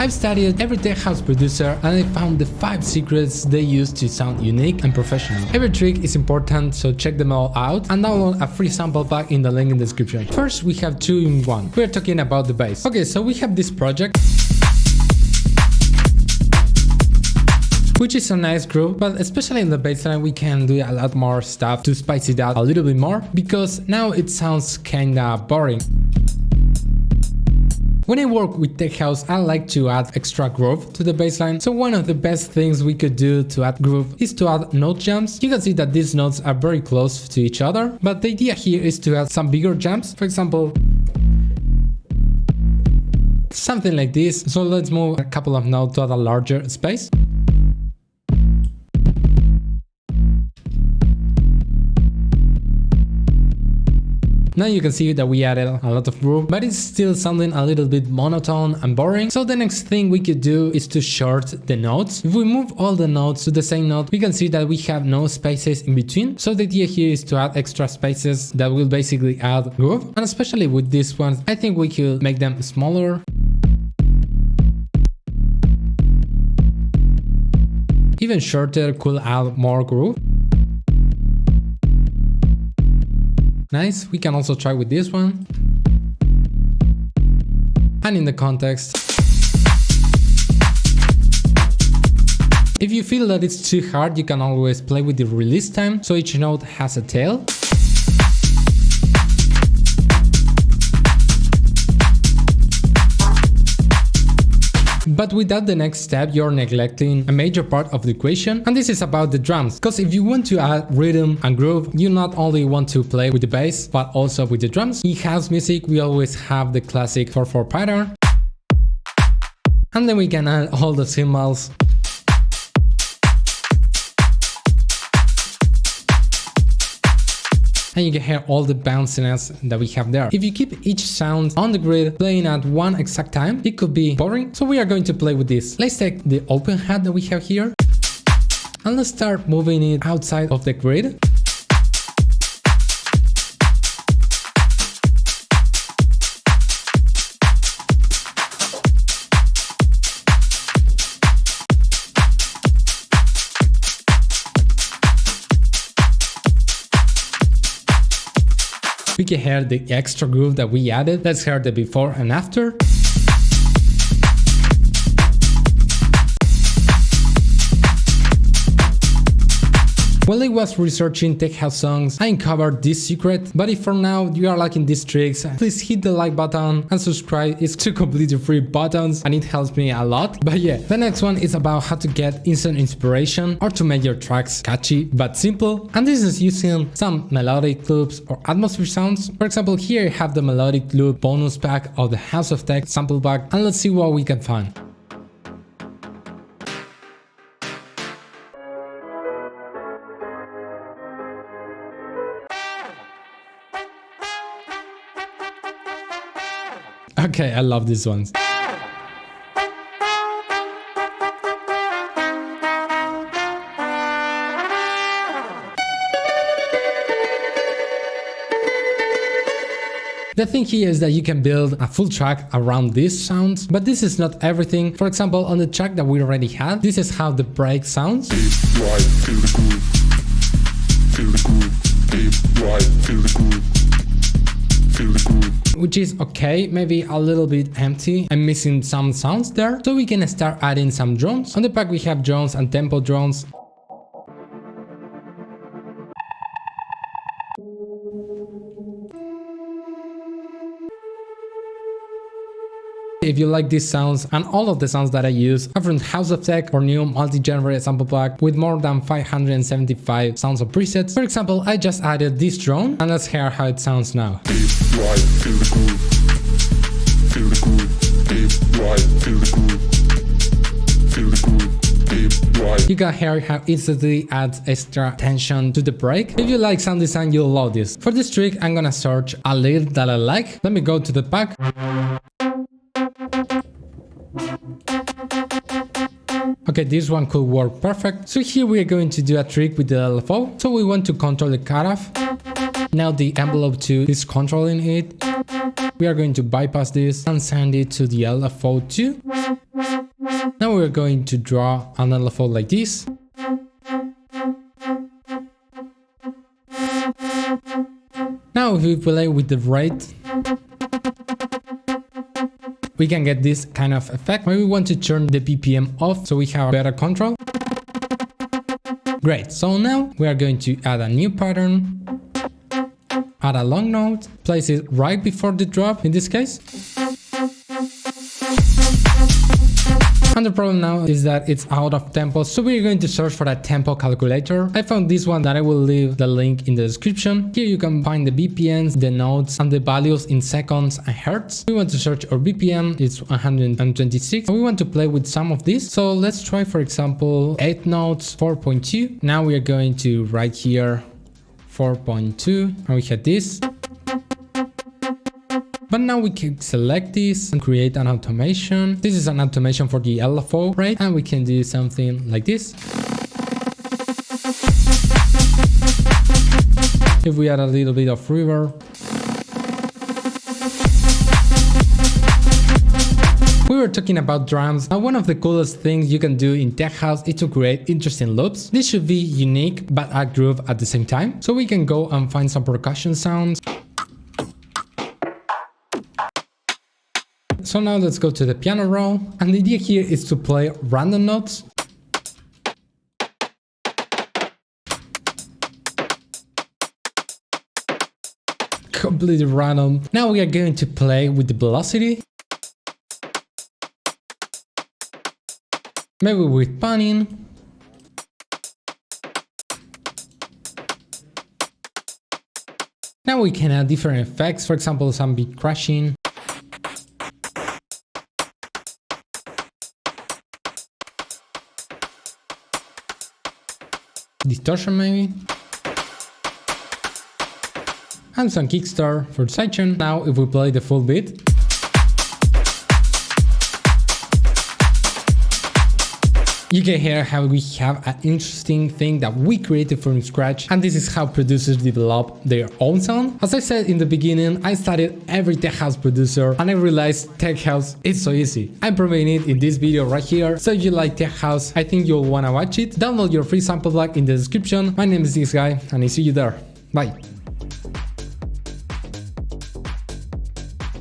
I've studied every tech house producer and I found the 5 secrets they use to sound unique and professional. Every trick is important, so check them all out and download a free sample pack in the link in the description. First, we have 2 in 1. We're talking about the bass. Okay, so we have this project, which is a nice groove, but especially in the bassline we can do a lot more stuff to spice it out a little bit more, because now it sounds kinda boring. When I work with tech house, I like to add extra groove to the bassline, so one of the best things we could do to add groove is to add note jumps. You can see that these notes are very close to each other, but the idea here is to add some bigger jumps, for example, something like this. So let's move a couple of notes to add a larger space. Now you can see that we added a lot of groove, but it's still sounding a little bit monotone and boring. So the next thing we could do is to short the notes. If we move all the notes to the same note, we can see that we have no spaces in between. So the idea here is to add extra spaces that will basically add groove. And especially with this one, I think we could make them smaller. Even shorter could add more groove. Nice, we can also try with this one. And in the context, if you feel that it's too hard, you can always play with the release time, so each note has a tail. But without the next step, you're neglecting a major part of the equation, and this is about the drums. Because if you want to add rhythm and groove, you not only want to play with the bass, but also with the drums. In house music, we always have the classic 4/4 pattern, and then we can add all the cymbals. And you can hear all the bounciness that we have there. If you keep each sound on the grid playing at one exact time, it could be boring. So we are going to play with this. Let's take the open hat that we have here and let's start moving it outside of the grid. We can hear the extra groove that we added. Let's hear the before and after. While I was researching tech house songs, I uncovered this secret, but if for now you are liking these tricks, please hit the like button and subscribe. It's 2 completely free buttons and it helps me a lot. But yeah, the next one is about how to get instant inspiration or to make your tracks catchy but simple. And this is using some melodic loops or atmosphere sounds. For example, here I have the melodic loop bonus pack of the House of Tech sample pack, and let's see what we can find. Okay, I love these ones. The thing here is that you can build a full track around these sounds, but this is not everything. For example, on the track that we already had, this is how the break sounds. Deep right, feel the groove. Feel the groove. Deep right, feel the groove. Feel the groove. Which is okay, maybe a little bit empty. I'm missing some sounds there, so we can start adding some drones. On the pack we have drones and tempo drones. If you like these sounds and all of the sounds that I use are from House of Tech or new multi-genre sample pack with more than 575 sounds of presets. For example, I just added this drone and let's hear how it sounds now. Deep right, feel the groove. Feel the groove. Deep right, feel the groove. Feel the groove. Deep right. You can hear how instantly adds extra tension to the break. If you like sound design, you'll love this. For this trick, I'm gonna search a lead that I like. Let me go to the pack. Okay, this one could work perfect. So here we are going to do a trick with the LFO. So we want to control the cutoff. Now the envelope 2 is controlling it. We are going to bypass this and send it to the LFO 2. Now we're going to draw an LFO like this. Now if we play with the rate, we can get this kind of effect. Maybe we want to turn the BPM off so we have better control. Great, so now we are going to add a new pattern, add a long note, place it right before the drop in this case. And the problem now is that it's out of tempo, so we're going to search for a tempo calculator. I found this one that I will leave the link in the description. Here you can find the BPMs, the notes, and the values in seconds and hertz. We want to search our BPM, it's 126. We want to play with some of these. So let's try, for example, 8 notes, 4.2. Now we are going to write here 4.2, and we hit this. But now we can select this and create an automation. This is an automation for the LFO, right? And we can do something like this. If we add a little bit of reverb. We were talking about drums, and one of the coolest things you can do in tech house is to create interesting loops. This should be unique but a groove at the same time. So we can go and find some percussion sounds. So now let's go to the piano roll, and the idea here is to play random notes. Completely random. Now we are going to play with the velocity. Maybe with panning. Now we can add different effects, for example, some beat crashing. Distortion maybe, and some kickstart for sidechain. Now if we play the full beat, you can hear how we have an interesting thing that we created from scratch, and this is how producers develop their own sound. As I said in the beginning, I studied every tech house producer and I realized tech house is so easy. I'm proving it in this video right here, so if you like tech house, I think you'll wanna watch it. Download your free sample pack in the description. My name is this guy and I see you there. Bye.